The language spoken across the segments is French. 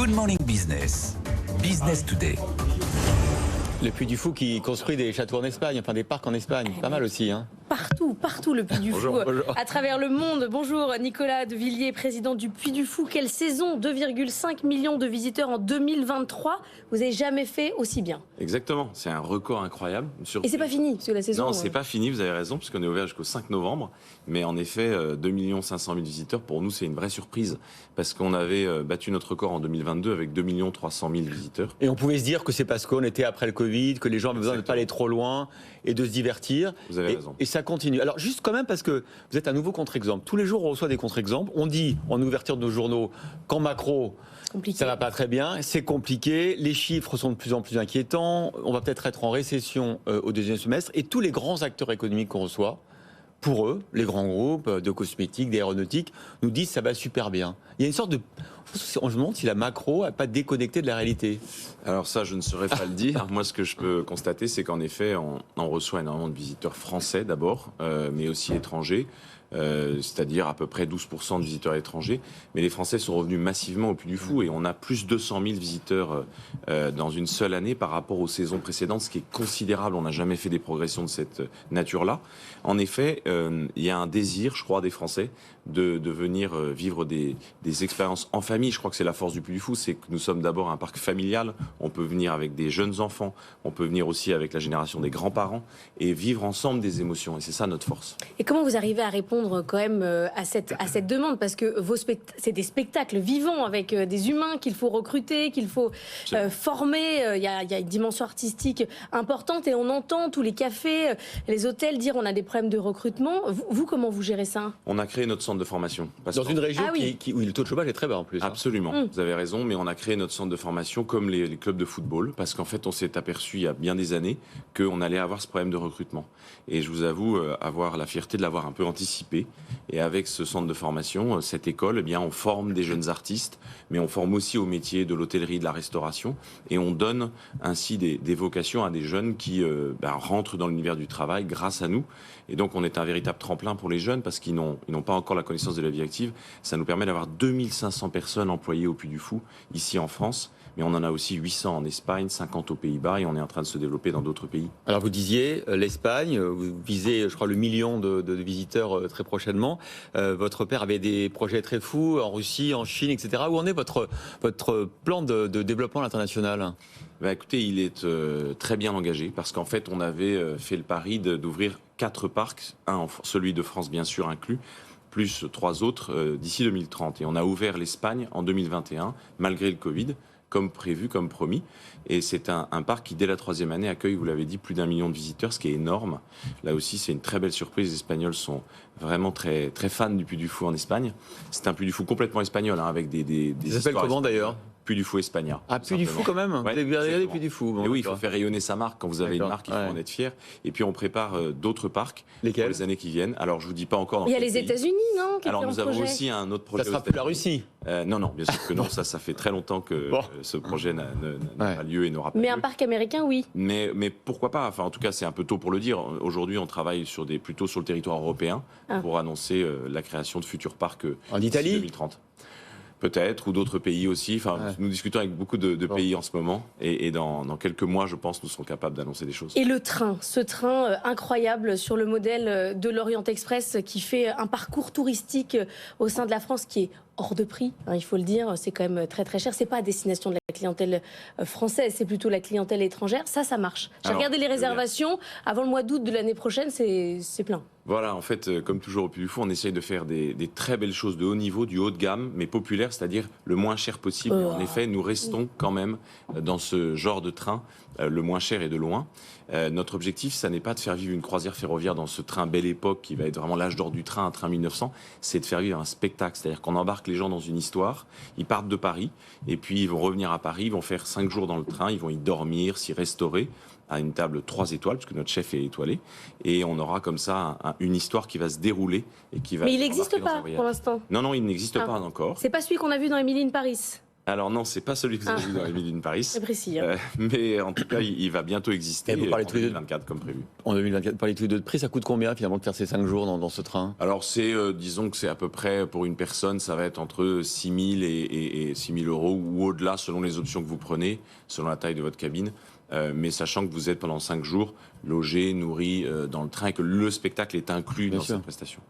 Good Morning Business. Business Today. Le Puy du Fou qui construit des châteaux en Espagne, enfin des parcs en Espagne, pas mal aussi. Partout le Puy du Fou, à travers le monde. Bonjour Nicolas de Villiers, président du Puy du Fou. Quelle saison, 2,5 millions de visiteurs en 2023. Vous n'avez jamais fait aussi bien. Exactement, c'est un record incroyable. Et c'est pas fini, parce que la saison... Non, c'est pas fini, vous avez raison, puisqu'on est ouvert jusqu'au 5 novembre. Mais en effet, 2 500 000 visiteurs, pour nous, c'est une vraie surprise. Parce qu'on avait battu notre record en 2022 avec 2 300 000 visiteurs. Et on pouvait se dire que c'est parce qu'on était après le Covid, que les gens avaient besoin de ne pas aller trop loin et de se divertir. Vous avez raison. Et ça continue. Alors juste quand même, parce que vous êtes un nouveau contre-exemple. Tous les jours, on reçoit des contre-exemples. On dit, en ouverture de nos journaux, qu'en macro, ça va pas très bien, c'est compliqué, les chiffres sont de plus en plus inquiétants, on va peut-être être en récession au deuxième semestre. Et tous les grands acteurs économiques qu'on reçoit, pour eux, les grands groupes de cosmétiques, d'aéronautique, nous disent ça va super bien. Il y a une sorte de... On se demande si la macro n'a pas déconnecté de la réalité. Alors ça, je ne saurais pas le dire. Moi, ce que je peux constater, c'est qu'en effet, on reçoit énormément de visiteurs français d'abord, mais aussi étrangers. C'est-à-dire à peu près 12% de visiteurs étrangers. Mais les Français sont revenus massivement au Puy du Fou et on a plus de 200 000 visiteurs dans une seule année par rapport aux saisons précédentes, ce qui est considérable. On n'a jamais fait des progressions de cette nature-là. En effet, il y a un désir, je crois, des Français de venir vivre des expériences en famille. Je crois que c'est la force du Puy du Fou, c'est que nous sommes d'abord un parc familial. On peut venir avec des jeunes enfants, on peut venir aussi avec la génération des grands-parents et vivre ensemble des émotions. Et c'est ça notre force. Et comment vous arrivez à répondre quand même à cette demande, parce que c'est des spectacles vivants avec des humains qu'il faut recruter, qu'il faut former. Il y a une dimension artistique importante et on entend tous les cafés, les hôtels dire on a des problèmes de recrutement. Vous comment vous gérez ça? On a créé notre centre de formation. Dans une région où le taux de chômage est très bas en plus. Absolument, vous avez raison, mais on a créé notre centre de formation comme les clubs de football, parce qu'en fait on s'est aperçu il y a bien des années qu'on allait avoir ce problème de recrutement. Et je vous avoue avoir la fierté de l'avoir un peu anticipé. Et avec ce centre de formation, cette école, eh bien, on forme des jeunes artistes, mais on forme aussi au métier de l'hôtellerie, de la restauration, et on donne ainsi des vocations à des jeunes qui rentrent dans l'univers du travail grâce à nous. Et donc on est un véritable tremplin pour les jeunes parce qu'ils n'ont pas encore la connaissance de la vie active. Ça nous permet d'avoir 2500 personnes employées au Puy du Fou, ici en France. Mais on en a aussi 800 en Espagne, 50 aux Pays-Bas et on est en train de se développer dans d'autres pays. Alors vous disiez l'Espagne, vous visez je crois le million de visiteurs très prochainement. Votre père avait des projets très fous en Russie, en Chine, etc. Où en est votre plan de développement international ? Écoutez, il est très bien engagé parce qu'en fait on avait fait le pari d'ouvrir 4 parcs, celui de France bien sûr inclus, plus 3 autres d'ici 2030. Et on a ouvert l'Espagne en 2021 malgré le Covid, comme prévu, comme promis. Et c'est un parc qui, dès la 3e année, accueille, vous l'avez dit, plus d'1 million de visiteurs, ce qui est énorme. Là aussi, c'est une très belle surprise. Les Espagnols sont vraiment très, très fans du Puy du Fou en Espagne. C'est un Puy du Fou complètement espagnol, avec des ça s'appelle comment d'ailleurs ? Puy du Fou Espagna. Ah, Puy du Fou quand même. Ouais, vous avez regardé Puy du Fou. Bon, oui, il faut faire rayonner sa marque. Quand vous avez une marque, il faut en être fier. Et puis on prépare d'autres parcs pour les années qui viennent. Alors je vous dis pas encore dans il y a quel les pays. États-Unis, non? Alors nous avons aussi un autre projet. Ça sera plus la Russie. Non, bien sûr que non. Ça fait très longtemps que ce projet n'a pas lieu et n'aura pas lieu. Mais un parc américain, oui. Mais pourquoi pas? Enfin, en tout cas, c'est un peu tôt pour le dire. Aujourd'hui, on travaille plutôt sur le territoire européen pour annoncer la création de futurs parcs en Italie 2030. Peut-être, ou d'autres pays aussi. Enfin, nous discutons avec beaucoup de pays en ce moment. Et dans quelques mois, je pense, nous serons capables d'annoncer des choses. Et ce train incroyable sur le modèle de l'Orient Express qui fait un parcours touristique au sein de la France qui est hors de prix, il faut le dire, c'est quand même très très cher. C'est pas à destination de la clientèle française, c'est plutôt la clientèle étrangère. Ça marche. J'ai regardé les réservations. Avant le mois d'août de l'année prochaine, c'est plein. Voilà, en fait, comme toujours au Puy du Fou, on essaye de faire des très belles choses de haut niveau, du haut de gamme, mais populaire, c'est-à-dire le moins cher possible. En effet, nous restons quand même dans ce genre de train, le moins cher et de loin. Notre objectif, ça n'est pas de faire vivre une croisière ferroviaire dans ce train Belle Époque, qui va être vraiment l'âge d'or du train, un train 1900, c'est de faire vivre un spectacle, c'est-à-dire qu'on embarque les gens dans une histoire, ils partent de Paris, et puis ils vont revenir à Paris, ils vont faire 5 jours dans le train, ils vont y dormir, s'y restaurer, à une table 3 étoiles, puisque notre chef est étoilé, et on aura comme ça une histoire qui va se dérouler et qui va. Mais il n'existe pas pour l'instant. Non, il n'existe pas encore. C'est pas celui qu'on a vu dans Emily in Paris. Alors non, c'est pas celui que vous avez vu dans les Mille et une Paris. C'est précis. Hein. Mais en tout cas, il va bientôt exister Et vous parlez en tous les deux 2024 comme prévu. En 2024, parlez tous les deux de prix, ça coûte combien finalement de faire ces 5 jours dans ce train? Alors c'est, disons que c'est à peu près pour une personne, ça va être entre 6 000 et 6 000 euros ou au-delà selon les options que vous prenez, selon la taille de votre cabine. Mais sachant que vous êtes pendant 5 jours logé, nourri dans le train et que le spectacle est inclus dans cette prestation.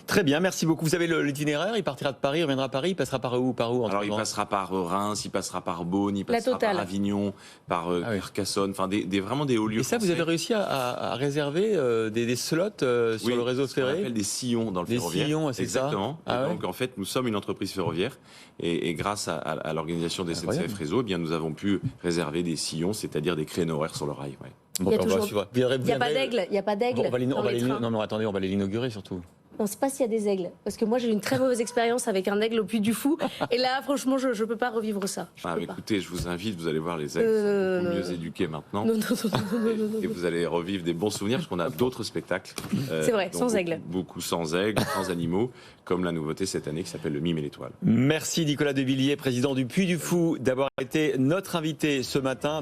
Très bien, merci beaucoup. Vous avez l'itinéraire, il partira de Paris, il reviendra à Paris, il passera par où Alors il passera par Reims, il passera par Beaune, il passera par Avignon, par Carcassonne, enfin vraiment des hauts lieux. Et ça, français. vous avez réussi à réserver des slots sur le réseau ferré? On appelle des sillons dans le ferroviaire. Des sillons, c'est ça. Exactement. Donc en fait, nous sommes une entreprise ferroviaire et grâce à l'organisation des SNCF Réseau, eh bien nous avons pu réserver des sillons, c'est-à-dire des créneaux horaires sur le rail. Ouais. Il n'y a pas d'aigle. Il n'y a pas d'aigle. Non, mais attendez, on va l'inaugurer surtout. Non, c'est pas s'il y a des aigles. Parce que moi, j'ai eu une très mauvaise expérience avec un aigle au Puy du Fou. Et là, franchement, je ne peux pas revivre ça. Écoutez, je vous invite, vous allez voir les aigles sont beaucoup mieux éduqués maintenant. Non. Et vous allez revivre des bons souvenirs parce qu'on a d'autres spectacles. C'est vrai, sans aigle. Beaucoup sans aigles, sans animaux, comme la nouveauté cette année qui s'appelle le Mime et l'Étoile. Merci Nicolas Devilliers, président du Puy du Fou, d'avoir été notre invité ce matin.